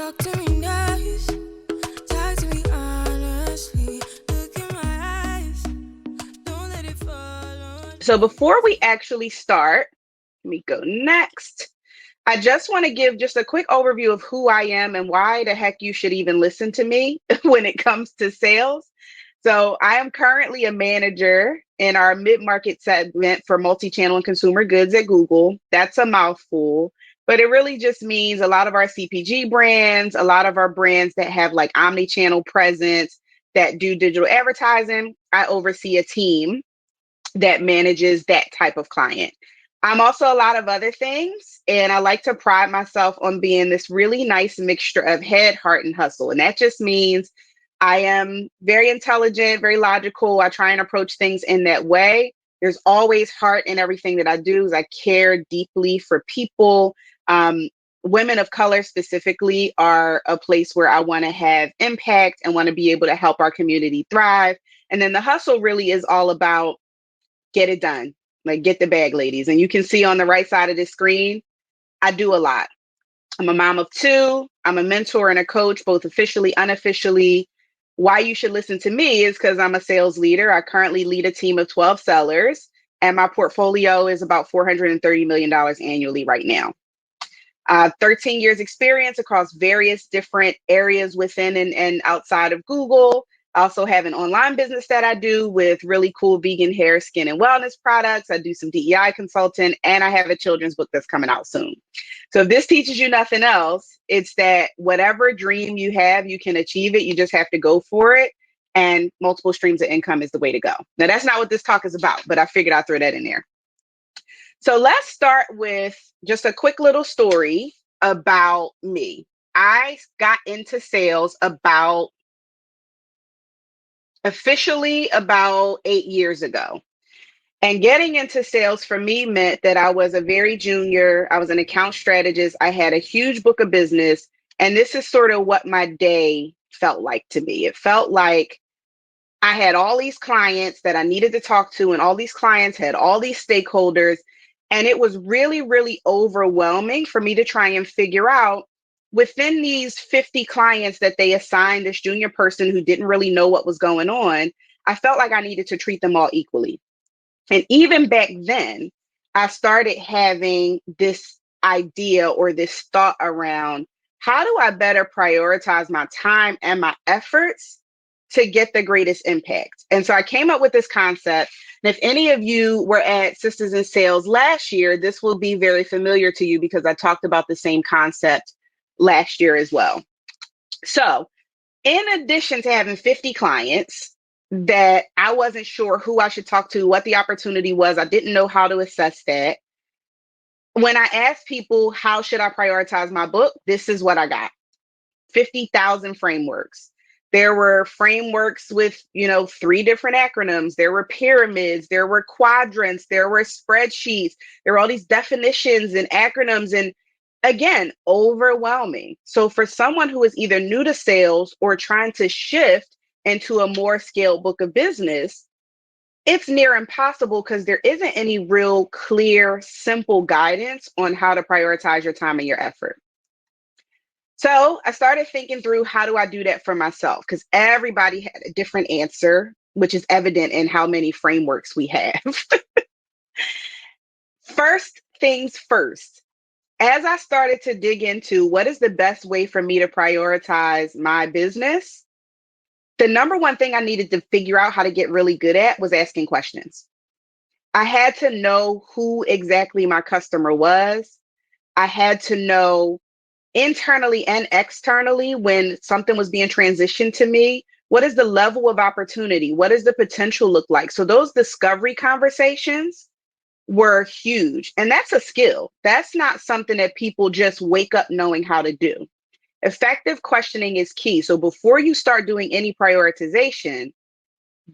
Talk to me nice. Talk to me honestly. Look in my eyes. Don't let it fall on So you. before we actually start, let me go next. I just want to give just a quick overview of who I am and why the heck you should even listen to me when it comes to sales. So, I am currently a manager in our mid market segment for multi channel and consumer goods at Google. That's a mouthful, but it really just means a lot of our CPG brands, a lot of our brands that have like omni channel presence, that do digital advertising. I oversee a team that manages that type of client. I'm also a lot of other things, and I like to pride myself on being this really nice mixture of head, heart, and hustle. And that just means I am very intelligent, very logical. I try and approach things in that way. There's always heart in everything that I do. As I care deeply for people. Um, Women of color specifically are a place where I want to have impact and want to be able to help our community thrive. And then the hustle really is all about get it done. Like get the bag, ladies. And you can see on the right side of the screen, I do a lot. I'm a mom of two. I'm a mentor and a coach, both officially, unofficially. Why you should listen to me is because I'm a sales leader. I currently lead a team of 12 sellers, and my portfolio is about $430 million annually right now. 13 years experience across various different areas within and outside of Google. I also have an online business that I do with really cool vegan hair, skin, and wellness products. I do some DEI consulting, and I have a children's book that's coming out soon. So if this teaches you nothing else, it's that whatever dream you have, you can achieve it. You just have to go for it. And multiple streams of income is the way to go. Now, that's not what this talk is about, but I figured I'd throw that in there. So let's start with just a quick little story about me. I got into sales about officially about 8 years ago. And getting into sales for me meant that I was a very junior, I was an account strategist, I had a huge book of business. And this is sort of what my day felt like to me. It felt like I had all these clients that I needed to talk to, and all these clients had all these stakeholders. And it was really, really overwhelming for me to try and figure out within these 50 clients that they assigned this junior person who didn't really know what was going on. I felt like I needed to treat them all equally. And even back then, I started having this idea or this thought around how do I better prioritize my time and my efforts to get the greatest impact? And so I came up with this concept. And if any of you were at Sisters in Sales last year, this will be very familiar to you because I talked about the same concept last year as well. So, in addition to having 50 clients that I wasn't sure who I should talk to, what the opportunity was, I didn't know how to assess that. When I asked people, how should I prioritize my book? This is what I got: 50,000 frameworks. There were frameworks with, three different acronyms. There were pyramids, there were quadrants, there were spreadsheets, there were all these definitions and acronyms. And again, overwhelming. So for someone who is either new to sales or trying to shift into a more scaled book of business, it's near impossible because there isn't any real clear, simple guidance on how to prioritize your time and your effort. So I started thinking through how do I do that for myself? Because everybody had a different answer, which is evident in how many frameworks we have. First things first, as I started to dig into what is the best way for me to prioritize my business, the number one thing I needed to figure out how to get really good at was asking questions. I had to know who exactly my customer was. I had to know internally and externally when something was being transitioned to me, what is the level of opportunity? What does the potential look like? So those discovery conversations were huge. And that's a skill. That's not something that people just wake up knowing how to do. Effective questioning is key. So before you start doing any prioritization,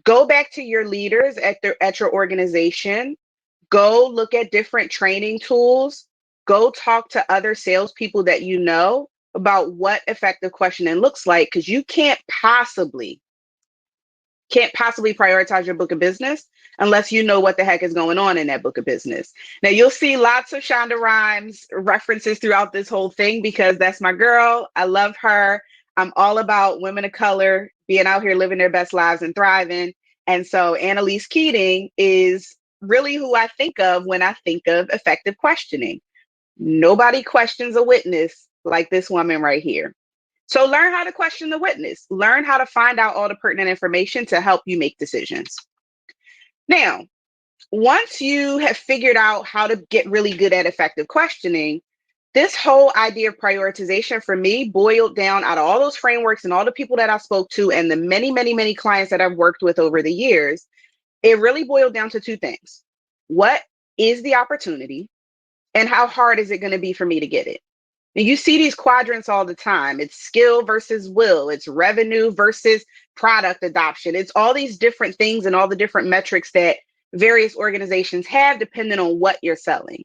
go back to your leaders at your organization. Go look at different training tools. Go talk to other salespeople that you know about what effective questioning looks like, because you can't possibly can't possibly prioritize your book of business unless you know what the heck is going on in that book of business. Now, you'll see lots of Shonda Rhimes references throughout this whole thing because that's my girl. I love her. I'm all about women of color being out here living their best lives and thriving. And so Annalise Keating is really who I think of when I think of effective questioning. Nobody questions a witness like this woman right here. So learn how to question the witness. Learn how to find out all the pertinent information to help you make decisions. Now, once you have figured out how to get really good at effective questioning, this whole idea of prioritization for me boiled down out of all those frameworks and all the people that I spoke to and the many, many, many clients that I've worked with over the years. It really boiled down to two things. What is the opportunity and how hard is it going to be for me to get it? And you see these quadrants all the time. It's skill versus will. It's revenue versus product adoption. It's all these different things and all the different metrics that various organizations have depending on what you're selling.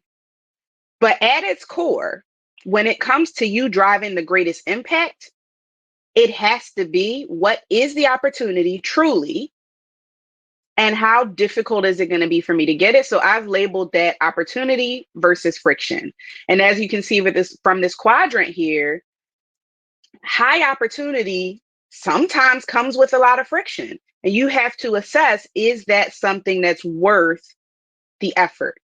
But at its core, when it comes to you driving the greatest impact, it has to be what is the opportunity truly and how difficult is it going to be for me to get it? So I've labeled that opportunity versus friction. And as you can see with this from this quadrant here, high opportunity sometimes comes with a lot of friction. And you have to assess, is that something that's worth the effort?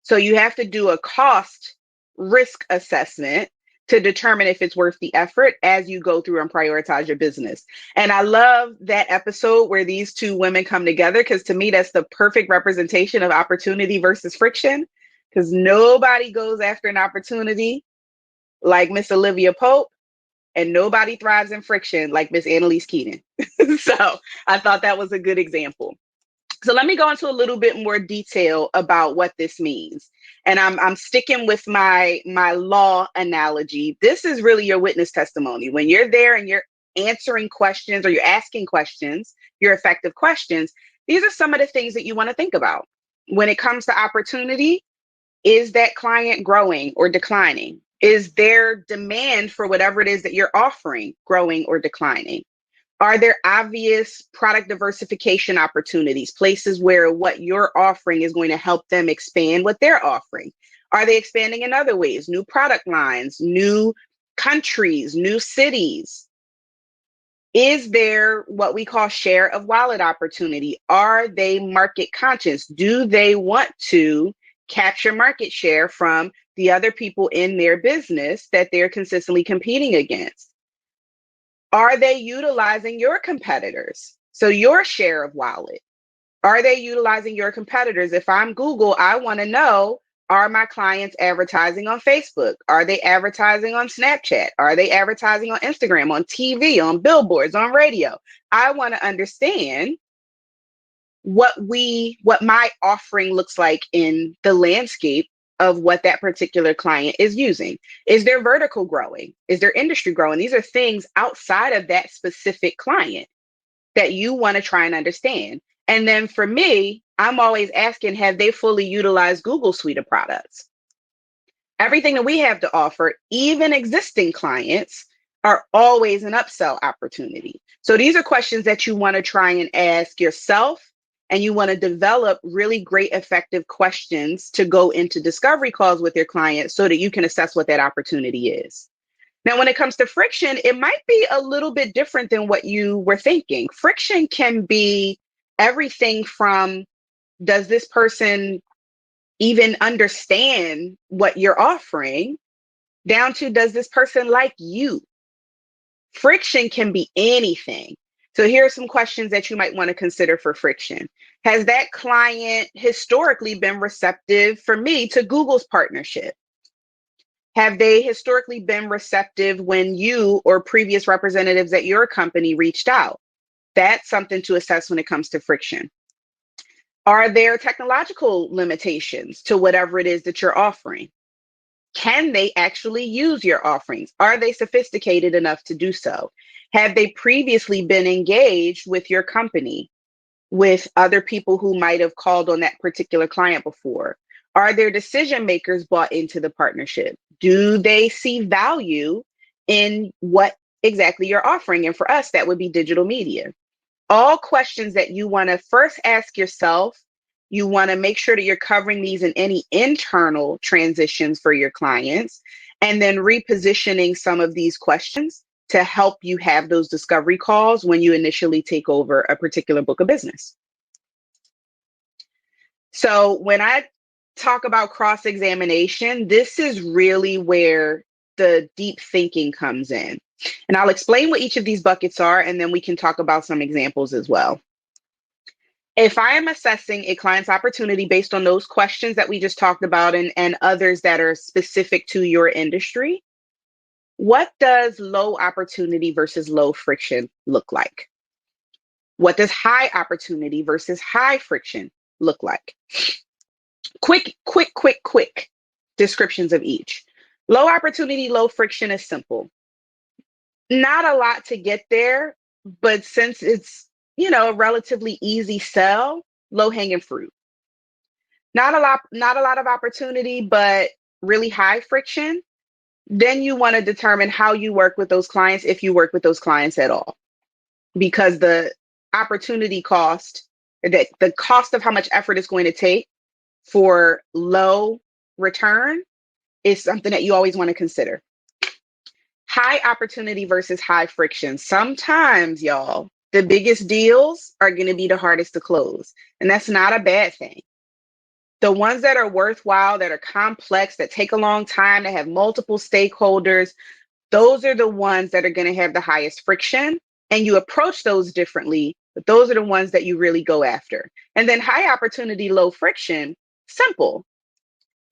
So you have to do a cost risk assessment to determine if it's worth the effort as you go through and prioritize your business. And I love that episode where these two women come together because to me, that's the perfect representation of opportunity versus friction because nobody goes after an opportunity like Miss Olivia Pope and nobody thrives in friction like Miss Annalise Keating. So I thought that was a good example. So let me go into a little bit more detail about what this means. And I'm sticking with my law analogy. This is really your witness testimony. When you're there and you're answering questions or you're asking questions, your effective questions, these are some of the things that you want to think about. When it comes to opportunity, is that client growing or declining? Is their demand for whatever it is that you're offering growing or declining? Are there obvious product diversification opportunities, places where what you're offering is going to help them expand what they're offering? Are they expanding in other ways, new product lines, new countries, new cities? Is there what we call share of wallet opportunity? Are they market conscious? Do they want to capture market share from the other people in their business that they're consistently competing against? Are they utilizing your competitors? So your share of wallet. Are they utilizing your competitors? If I'm Google, I want to know, are my clients advertising on Facebook? Are they advertising on Snapchat? Are they advertising on Instagram, on TV, on billboards, on radio? I want to understand what my offering looks like in the landscape of what that particular client is using. Is their vertical growing? Is their industry growing? These are things outside of that specific client that you want to try and understand. And then for me, I'm always asking, have they fully utilized Google suite of products? Everything that we have to offer, even existing clients, are always an upsell opportunity. So these are questions that you want to try and ask yourself, and you want to develop really great, effective questions to go into discovery calls with your clients so that you can assess what that opportunity is. Now, when it comes to friction, it might be a little bit different than what you were thinking. Friction can be everything from, does this person even understand what you're offering, down to, does this person like you? Friction can be anything. So here are some questions that you might want to consider for friction. Has that client historically been receptive for me to Google's partnership? Have they historically been receptive when you or previous representatives at your company reached out? That's something to assess when it comes to friction. Are there technological limitations to whatever it is that you're offering? Can they actually use your offerings? Are they sophisticated enough to do so? Have they previously been engaged with your company, with other people who might have called on that particular client before? Are their decision makers bought into the partnership? Do they see value in what exactly you're offering? And for us, that would be digital media. all questions that you want to first ask yourself. You want to make sure that you're covering these in any internal transitions for your clients, and then repositioning some of these questions to help you have those discovery calls when you initially take over a particular book of business. So when I talk about cross-examination, this is really where the deep thinking comes in. And I'll explain what each of these buckets are, and then we can talk about some examples as well. If I am assessing a client's opportunity based on those questions that we just talked about and others that are specific to your industry, what does low opportunity versus low friction look like? What does high opportunity versus high friction look like? Quick descriptions of each. Low opportunity, low friction is simple. Not a lot to get there, but since it's, a relatively easy sell, low hanging fruit. Not a lot of opportunity, but really high friction. Then you want to determine how you work with those clients, if you work with those clients at all, because the opportunity cost, the cost of how much effort it's going to take for low return, is something that you always want to consider. High opportunity versus high friction. Sometimes, y'all, the biggest deals are going to be the hardest to close, and that's not a bad thing. The ones that are worthwhile, that are complex, that take a long time, that have multiple stakeholders, those are the ones that are going to have the highest friction, and you approach those differently, but those are the ones that you really go after. And then high opportunity, low friction, simple.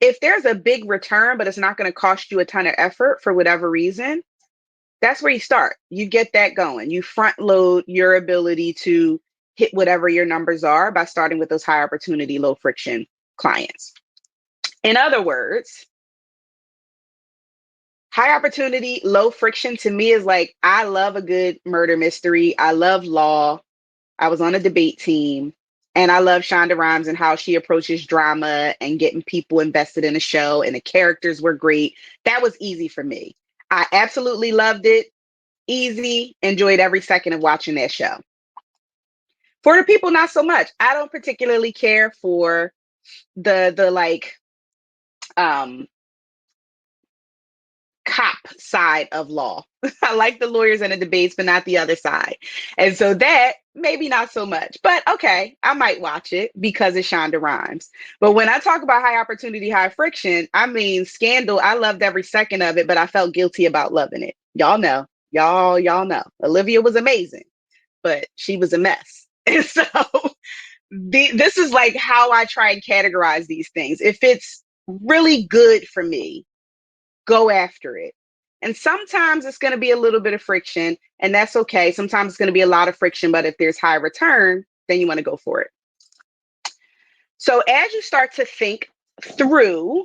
If there's a big return, but it's not going to cost you a ton of effort for whatever reason, that's where you start. You get that going. You front load your ability to hit whatever your numbers are by starting with those high opportunity, low friction clients. In other words, high opportunity, low friction to me is like, I love a good murder mystery. I love law. I was on a debate team, and I love Shonda Rhimes and how she approaches drama and getting people invested in a show, and the characters were great. That was easy for me. I absolutely loved it. Easy, enjoyed every second of watching that show. For the people, not so much. I don't particularly care for the like cop side of law. I like the lawyers and the debates, but not the other side. And so that maybe not so much, but okay, I might watch it because it's Shonda Rhimes. But when I talk about high opportunity, high friction, I mean Scandal. I loved every second of it, but I felt guilty about loving it. Y'all know, y'all know. Olivia was amazing, but she was a mess. And so this is like how I try and categorize these things. If it's really good for me, go after it. And sometimes it's going to be a little bit of friction, and that's okay. Sometimes it's going to be a lot of friction, but if there's high return, then you want to go for it. So as you start to think through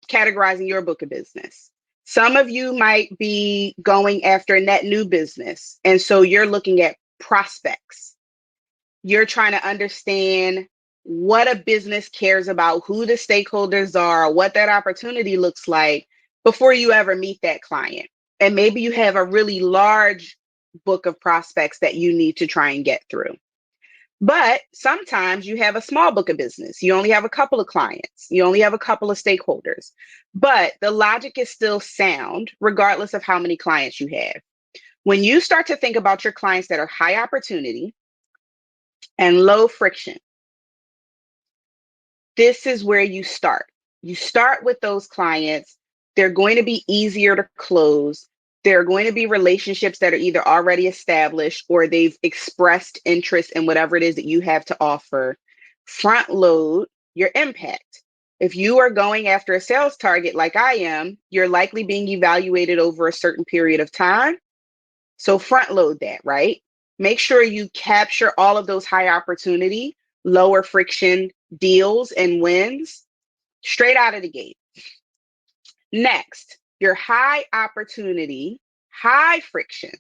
categorizing your book of business, some of you might be going after net new business. And so you're looking at prospects. You're trying to understand what a business cares about, who the stakeholders are, what that opportunity looks like before you ever meet that client. And maybe you have a really large book of prospects that you need to try and get through. But sometimes you have a small book of business. You only have a couple of clients. You only have a couple of stakeholders. But the logic is still sound, regardless of how many clients you have. When you start to think about your clients that are high opportunity and low friction, this is where you start. You start with those clients. They're going to be easier to close. There are going to be relationships that are either already established or they've expressed interest in whatever it is that you have to offer. Front load your impact. If you are going after a sales target like I am, you're likely being evaluated over a certain period of time. So front load that, right? Make sure you capture all of those high opportunity, lower friction deals and wins straight out of the gate. Next, your high opportunity, high friction.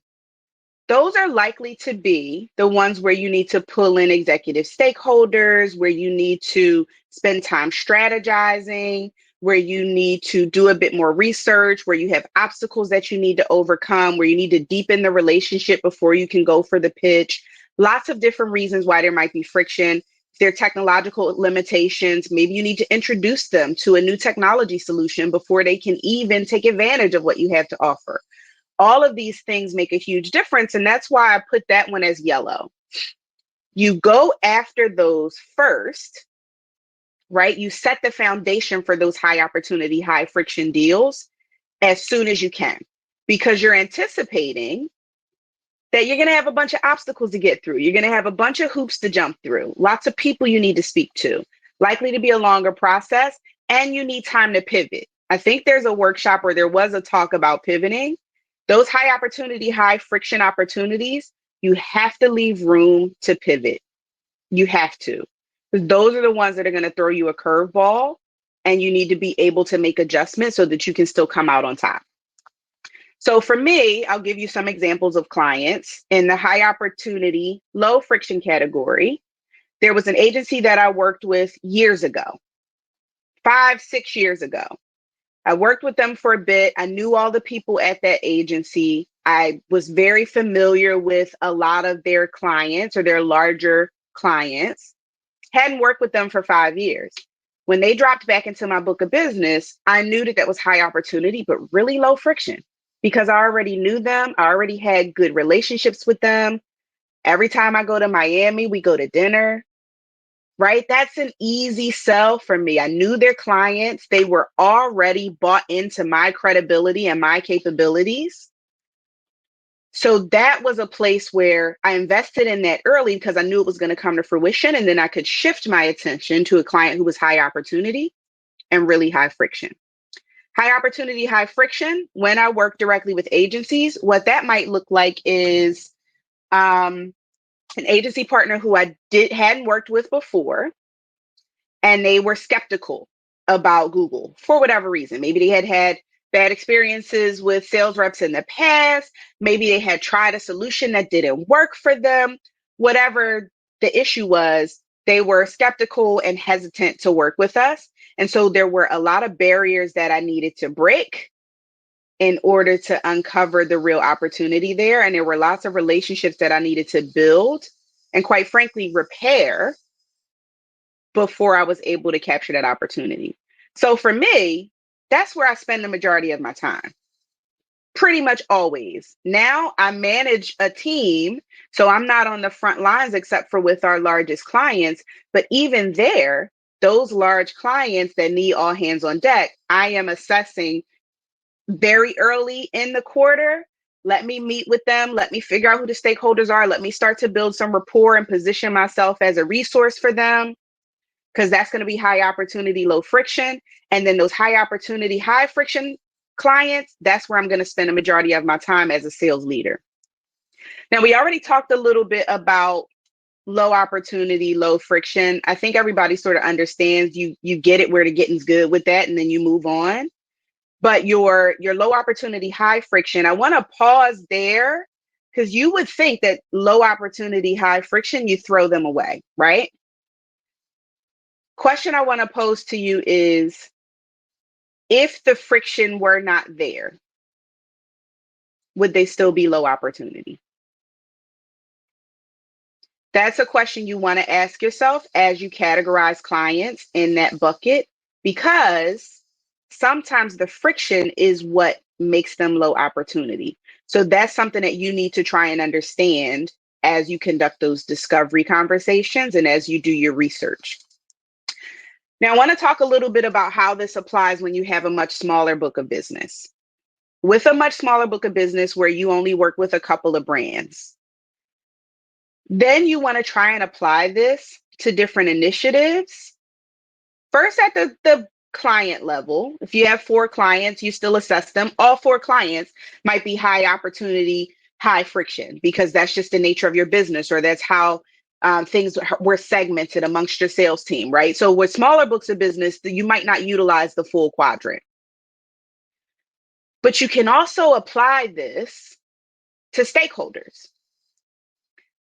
Those are likely to be the ones where you need to pull in executive stakeholders, where you need to spend time strategizing, where you need to do a bit more research, where you have obstacles that you need to overcome, where you need to deepen the relationship before you can go for the pitch. Lots of different reasons why there might be friction. If there are technological limitations, maybe you need to introduce them to a new technology solution before they can even take advantage of what you have to offer. All of these things make a huge difference. And that's why I put that one as yellow. You go after those first, right? You set the foundation for those high opportunity, high friction deals as soon as you can, because you're anticipating that you're going to have a bunch of obstacles to get through. You're going to have a bunch of hoops to jump through, lots of people you need to speak to, likely to be a longer process, and you need time to pivot. I think there's a workshop where there was a talk about pivoting. Those high opportunity, high friction opportunities, you have to leave room to pivot. You have to. Those are the ones that are going to throw you a curveball, and you need to be able to make adjustments so that you can still come out on top. So for me, I'll give you some examples of clients in the high opportunity, low friction category. There was an agency that I worked with years ago, 5, 6 years ago. I worked with them for a bit. I knew all the people at that agency. I was very familiar with a lot of their clients or their larger clients. Hadn't worked with them for 5 years. When they dropped back into my book of business, I knew that that was high opportunity, but really low friction because I already knew them. I already had good relationships with them. Every time I go to Miami, we go to dinner, right? That's an easy sell for me. I knew their clients. They were already bought into my credibility and my capabilities. So that was a place where I invested in that early because I knew it was going to come to fruition. And then I could shift my attention to a client who was high opportunity and really high friction. High opportunity, high friction. When I work directly with agencies, what that might look like is an agency partner who I hadn't worked with before, and they were skeptical about Google for whatever reason. Maybe they had had bad experiences with sales reps in the past. Maybe they had tried a solution that didn't work for them. Whatever the issue was, they were skeptical and hesitant to work with us. And so there were a lot of barriers that I needed to break in order to uncover the real opportunity there. And there were lots of relationships that I needed to build and, quite frankly, repair before I was able to capture that opportunity. So for me, that's where I spend the majority of my time. Pretty much always. Now I manage a team, so I'm not on the front lines except for with our largest clients. But even there, those large clients that need all hands on deck, I am assessing very early in the quarter. Let me meet with them. Let me figure out who the stakeholders are. Let me start to build some rapport and position myself as a resource for them, because that's going to be high opportunity, low friction. And then those high opportunity, high friction clients, that's where I'm going to spend a majority of my time as a sales leader. Now, we already talked a little bit about low opportunity, low friction. I think everybody sort of understands, you get it where the getting's good with that, and then you move on. But your low opportunity, high friction, I want to pause there, because you would think that low opportunity, high friction, you throw them away, right? Question I want to pose to you is, if the friction were not there, would they still be low opportunity? That's a question you want to ask yourself as you categorize clients in that bucket, because sometimes the friction is what makes them low opportunity. So that's something that you need to try and understand as you conduct those discovery conversations and as you do your research. Now, I want to talk a little bit about how this applies when you have a much smaller book of business. With a much smaller book of business where you only work with a couple of brands, then you want to try and apply this to different initiatives. First, at the client level, if you have 4 clients, you still assess them. All 4 clients might be high opportunity, high friction, because that's just the nature of your business, or that's how things were segmented amongst your sales team, right? So with smaller books of business, you might not utilize the full quadrant. But you can also apply this to stakeholders.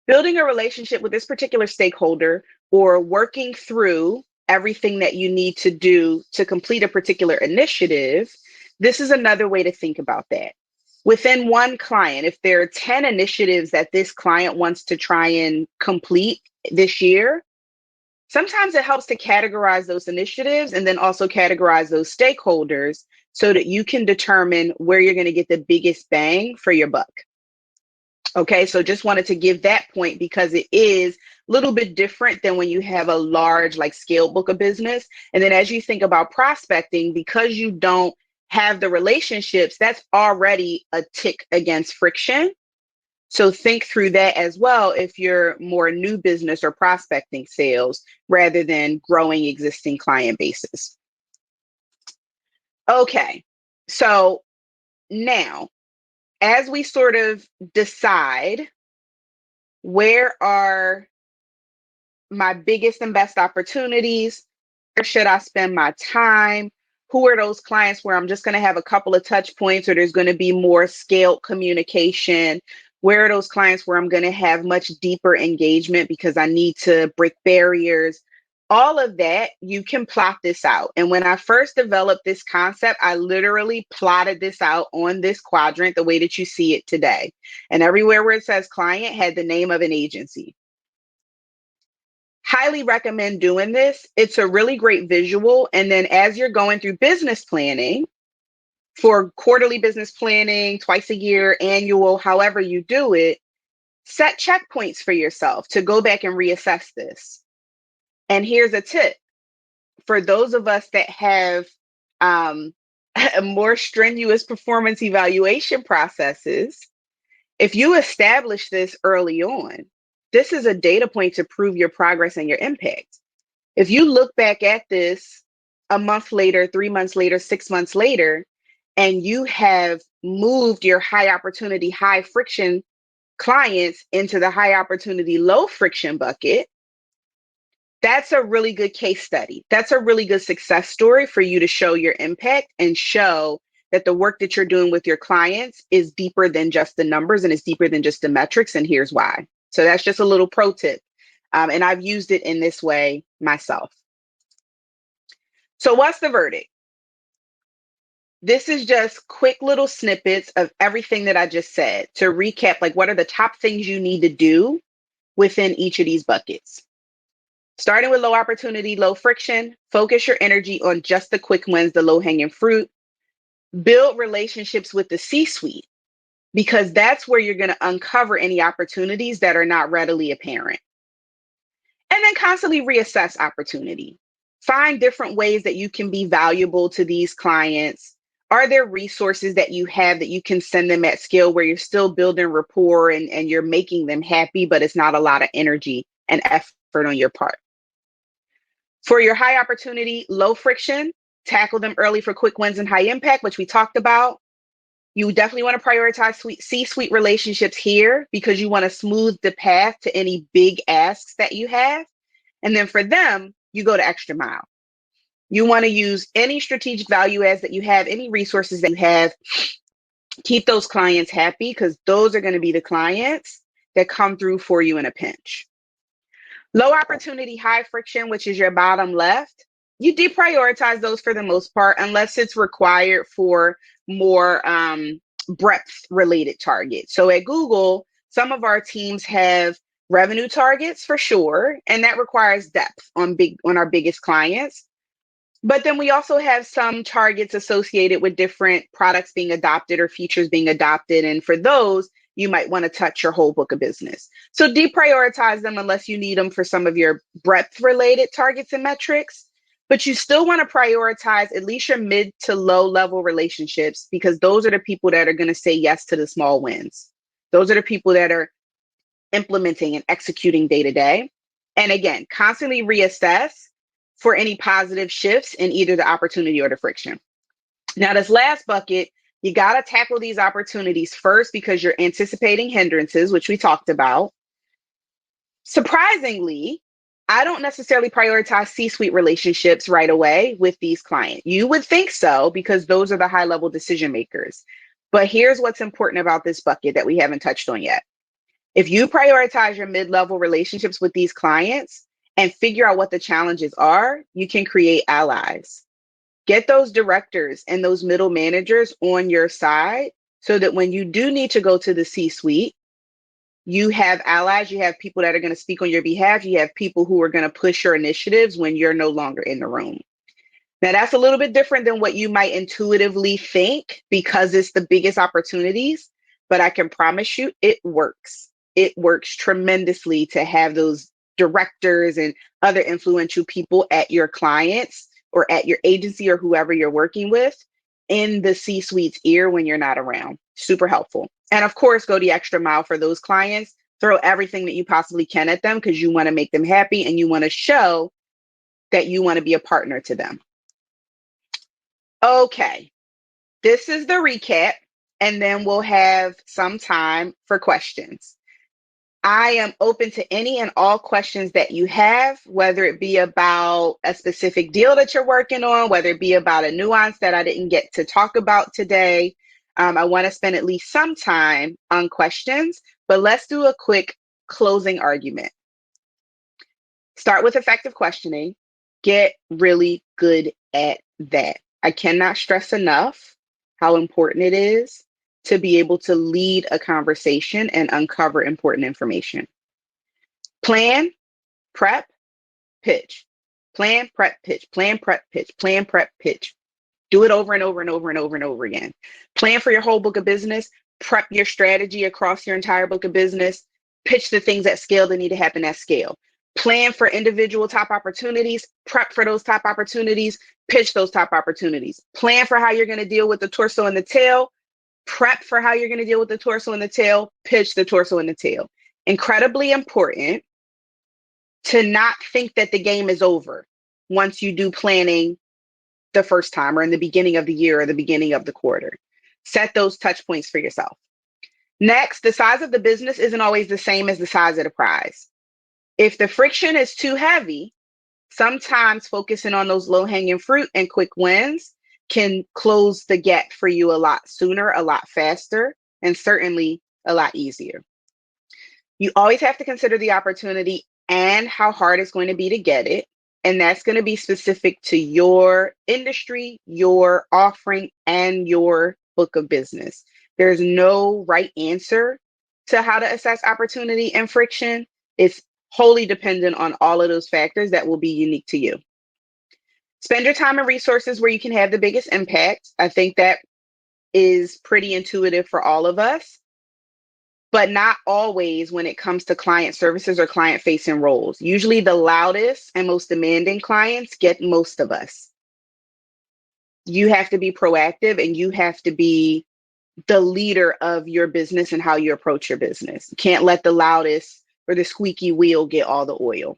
Building a relationship with this particular stakeholder, or working through everything that you need to do to complete a particular initiative, this is another way to think about that. Within one client, if there are 10 initiatives that this client wants to try and complete this year, sometimes it helps to categorize those initiatives and then also categorize those stakeholders so that you can determine where you're going to get the biggest bang for your buck. Okay, so just wanted to give that point because it is a little bit different than when you have a large, like, scale book of business. And then as you think about prospecting, because you don't have the relationships, that's already a tick against friction. So think through that as well if you're more new business or prospecting sales rather than growing existing client bases. Okay, so now as we sort of decide where are my biggest and best opportunities, where should I spend my time, who are those clients where I'm just going to have a couple of touch points or there's going to be more scaled communication, where are those clients where I'm going to have much deeper engagement because I need to break barriers. All of that, you can plot this out. And when I first developed this concept, I literally plotted this out on this quadrant the way that you see it today. And everywhere where it says client had the name of an agency. Highly recommend doing this. It's a really great visual. And then as you're going through business planning, for quarterly business planning, twice a year, annual, however you do it, set checkpoints for yourself to go back and reassess this. And here's a tip for those of us that have more strenuous performance evaluation processes. If you establish this early on, this is a data point to prove your progress and your impact. If you look back at this a month later, 3 months later, 6 months later, and you have moved your high opportunity, high friction clients into the high opportunity, low friction bucket, that's a really good case study. That's a really good success story for you to show your impact and show that the work that you're doing with your clients is deeper than just the numbers and it's deeper than just the metrics. And here's why. So that's just a little pro tip. And I've used it in this way myself. So what's the verdict? This is just quick little snippets of everything that I just said to recap, like what are the top things you need to do within each of these buckets. Starting with low opportunity, low friction, focus your energy on just the quick wins, the low hanging fruit. Build relationships with the C-suite because that's where you're going to uncover any opportunities that are not readily apparent. And then constantly reassess opportunity. Find different ways that you can be valuable to these clients. Are there resources that you have that you can send them at scale where you're still building rapport and you're making them happy, but it's not a lot of energy and effort on your part? For your high opportunity, low friction, tackle them early for quick wins and high impact, which we talked about. You definitely want to prioritize C-suite relationships here because you want to smooth the path to any big asks that you have. And then for them, you go the extra mile. You want to use any strategic value adds that you have, any resources that you have. Keep those clients happy because those are going to be the clients that come through for you in a pinch. Low opportunity, high friction, which is your bottom left, you deprioritize those for the most part, unless it's required for more breadth related targets. So at Google, some of our teams have revenue targets for sure, and that requires depth on our biggest clients. But then we also have some targets associated with different products being adopted or features being adopted. And for those, you might want to touch your whole book of business. So deprioritize them unless you need them for some of your breadth related targets and metrics. But you still want to prioritize at least your mid to low level relationships because those are the people that are going to say yes to the small wins. Those are the people that are implementing and executing day to day. And again, constantly reassess for any positive shifts in either the opportunity or the friction. Now, this last bucket, you got to tackle these opportunities first because you're anticipating hindrances, which we talked about. Surprisingly, I don't necessarily prioritize C-suite relationships right away with these clients. You would think so because those are the high-level decision makers. But here's what's important about this bucket that we haven't touched on yet. If you prioritize your mid-level relationships with these clients and figure out what the challenges are, you can create allies. Get those directors and those middle managers on your side so that when you do need to go to the C-suite, you have allies, you have people that are going to speak on your behalf, you have people who are going to push your initiatives when you're no longer in the room. Now, that's a little bit different than what you might intuitively think because it's the biggest opportunities, but I can promise you it works. It works tremendously to have those directors and other influential people at your clients or at your agency or whoever you're working with in the C-suite's ear when you're not around. Super helpful. And of course, go the extra mile for those clients. Throw everything that you possibly can at them because you want to make them happy and you want to show that you want to be a partner to them. Okay, this is the recap, and then we'll have some time for questions. I am open to any and all questions that you have, whether it be about a specific deal that you're working on, whether it be about a nuance that I didn't get to talk about today. I want to spend at least some time on questions, but let's do a quick closing argument. Start with effective questioning. Get really good at that. I cannot stress enough how important it is to be able to lead a conversation and uncover important information. Plan, prep, pitch. Plan, prep, pitch. Plan, prep, pitch. Plan, prep, pitch. Do it over and over and over and over and over again. Plan for your whole book of business. Prep your strategy across your entire book of business. Pitch the things at scale that need to happen at scale. Plan for individual top opportunities. Prep for those top opportunities. Pitch those top opportunities. Plan for how you're going to deal with the torso and the tail. Prep for how you're going to deal with the torso and the tail. Pitch the torso and the tail. Incredibly important to not think that the game is over once you do planning the first time or in the beginning of the year or the beginning of the quarter. Set those touch points for yourself. Next, the size of the business isn't always the same as the size of the prize. If the friction is too heavy, sometimes focusing on those low-hanging fruit and quick wins can close the gap for you a lot sooner, a lot faster, and certainly a lot easier. You always have to consider the opportunity and how hard it's going to be to get it. And that's going to be specific to your industry, your offering, and your book of business. There's no right answer to how to assess opportunity and friction. It's wholly dependent on all of those factors that will be unique to you. Spend your time and resources where you can have the biggest impact. I think that is pretty intuitive for all of us, but not always when it comes to client services or client-facing roles. Usually the loudest and most demanding clients get most of us. You have to be proactive and you have to be the leader of your business and how you approach your business. You can't let the loudest or the squeaky wheel get all the oil.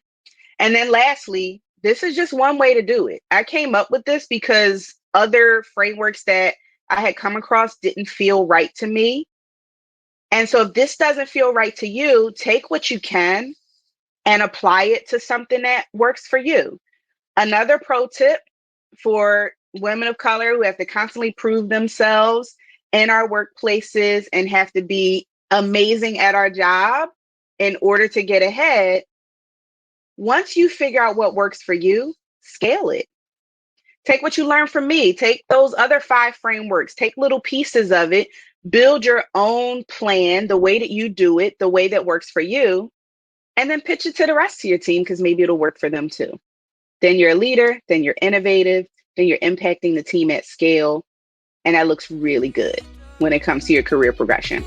And then lastly, this is just one way to do it. I came up with this because other frameworks that I had come across didn't feel right to me. And so if this doesn't feel right to you, take what you can and apply it to something that works for you. Another pro tip for women of color who have to constantly prove themselves in our workplaces and have to be amazing at our job in order to get ahead. Once you figure out what works for you, scale it. Take what you learned from me. Take those other 5 frameworks. Take little pieces of it. Build your own plan, the way that you do it, the way that works for you, and then pitch it to the rest of your team because maybe it'll work for them too. Then you're a leader, then you're innovative, then you're impacting the team at scale, and that looks really good when it comes to your career progression.